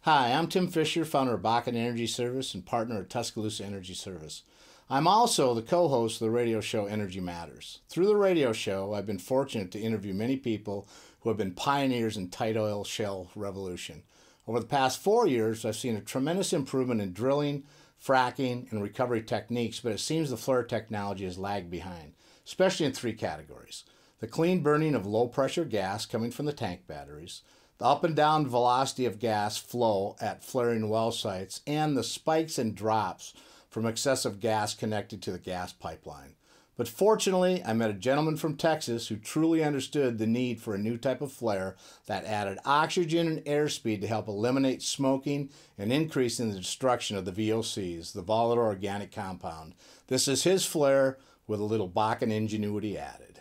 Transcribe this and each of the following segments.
Hi, I'm Tim Fisher, founder of BakkenEnergyService and partner at Tuscaloosa Energy Service. I'm also the co-host of the radio show Energy Matters. Through the radio show, I've been fortunate to interview many people who have been pioneers in tight oil shale revolution. Over the past 4 years, I've seen a tremendous improvement in drilling, fracking, and recovery techniques, but it seems the flare technology has lagged behind, especially in 3 categories: the clean burning of low-pressure gas coming from the tank batteries, the up and down velocity of gas flow at flaring well sites, and the spikes and drops from excessive gas connected to the gas pipeline. But fortunately, I met a gentleman from Texas who truly understood the need for a new type of flare that added oxygen and airspeed to help eliminate smoking and increasing the destruction of the VOCs, the volatile organic compound. This is his flare with a little Bakken ingenuity added.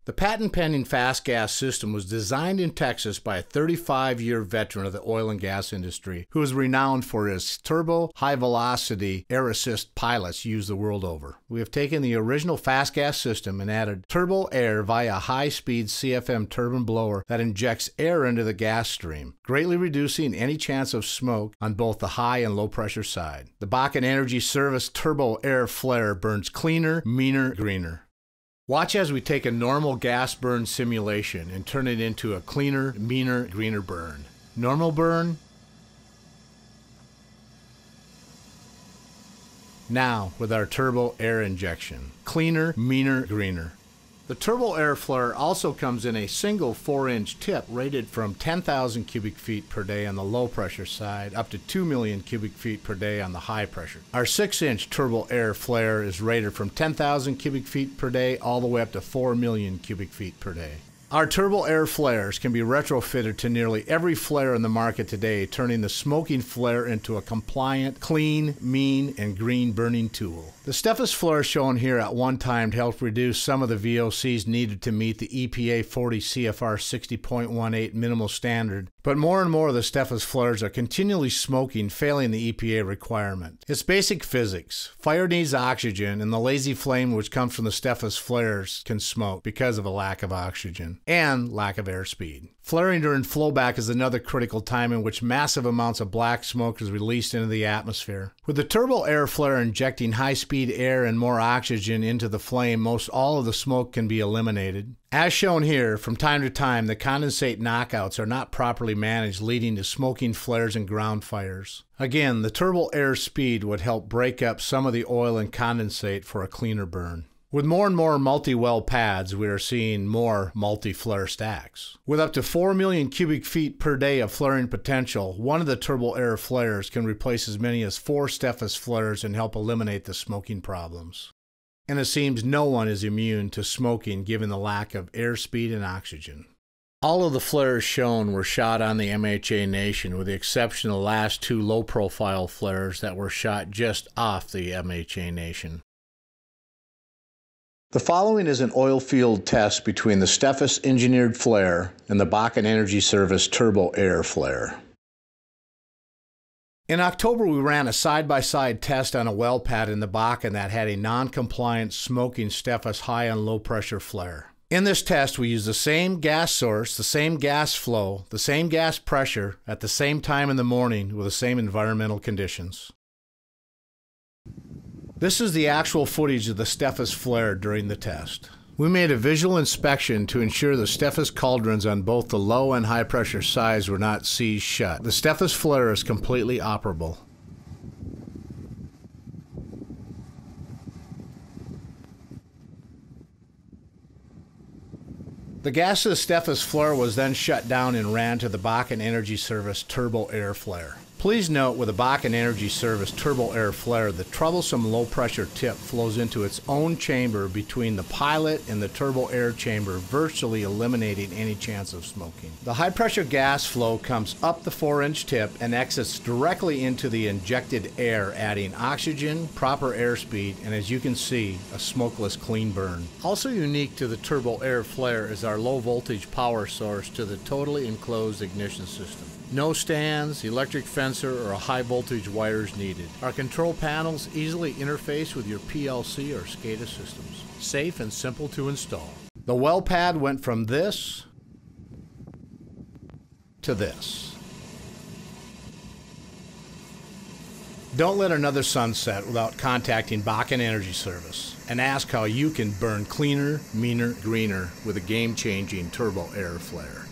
The patent-pending fast gas system was designed in Texas by a 35-year veteran of the oil and gas industry who is renowned for his turbo high-velocity air assist pilots used the world over. We have taken the original fast gas system and added turbo air via a high-speed CFM turbine blower that injects air into the gas stream, greatly reducing any chance of smoke on both the high and low-pressure side. The BakkenEnergyService turbo air flare burns cleaner, meaner, greener. Watch as we take a normal gas burn simulation and turn it into a cleaner, meaner, greener burn. Normal burn. Now with our turbo air injection. Cleaner, meaner, greener. The turbo air flare also comes in a single 4-inch tip rated from 10,000 cubic feet per day on the low pressure side up to 2 million cubic feet per day on the high pressure. Our 6-inch turbo air flare is rated from 10,000 cubic feet per day all the way up to 4 million cubic feet per day. Our turbo air flares can be retrofitted to nearly every flare in the market today, turning the smoking flare into a compliant, clean, mean, and green burning tool. The Steffes flare shown here at one time helped reduce some of the VOCs needed to meet the EPA 40 CFR 60.18 minimal standard, but more and more of the Steffes flares are continually smoking, failing the EPA requirement. It's basic physics. Fire needs oxygen, and the lazy flame which comes from the Steffes flares can smoke because of a lack of oxygen and lack of airspeed. Flaring during flowback is another critical time in which massive amounts of black smoke is released into the atmosphere. With the turbo air flare injecting high-speed air and more oxygen into the flame, most all of the smoke can be eliminated. As shown here, from time to time, the condensate knockouts are not properly managed, leading to smoking flares and ground fires. Again, the turbo air speed would help break up some of the oil and condensate for a cleaner burn. With more and more multi-well pads, we are seeing more multi-flare stacks. With up to 4 million cubic feet per day of flaring potential, one of the turbo air flares can replace as many as 4 Steffes flares and help eliminate the smoking problems. And it seems no one is immune to smoking given the lack of airspeed and oxygen. All of the flares shown were shot on the MHA Nation, with the exception of the last 2 low-profile flares that were shot just off the MHA Nation. The following is an oil field test between the Steffes engineered flare and the BakkenEnergyService turbo air flare. In October, we ran a side-by-side test on a well pad in the Bakken that had a non-compliant smoking Steffes high and low pressure flare. In this test, we used the same gas source, the same gas flow, the same gas pressure at the same time in the morning with the same environmental conditions. This is the actual footage of the Steffes flare during the test. We made a visual inspection to ensure the Steffes cauldrons on both the low and high pressure sides were not seized shut. The Steffes flare is completely operable. The gas of the Steffes flare was then shut down and ran to the BakkenEnergyService turbo air flare. Please note, with the BakkenEnergyService turbo air flare, the troublesome low-pressure tip flows into its own chamber between the pilot and the turbo air chamber, virtually eliminating any chance of smoking. The high-pressure gas flow comes up the 4-inch tip and exits directly into the injected air, adding oxygen, proper airspeed, and as you can see, a smokeless clean burn. Also unique to the turbo air flare is our low-voltage power source to the totally enclosed ignition system. No stands, electric fencer, or high voltage wires needed. Our control panels easily interface with your PLC or SCADA systems. Safe and simple to install. The well pad went from this to this. Don't let another sun set without contacting BakkenEnergyService and ask how you can burn cleaner, meaner, greener with a game-changing turbo air flare.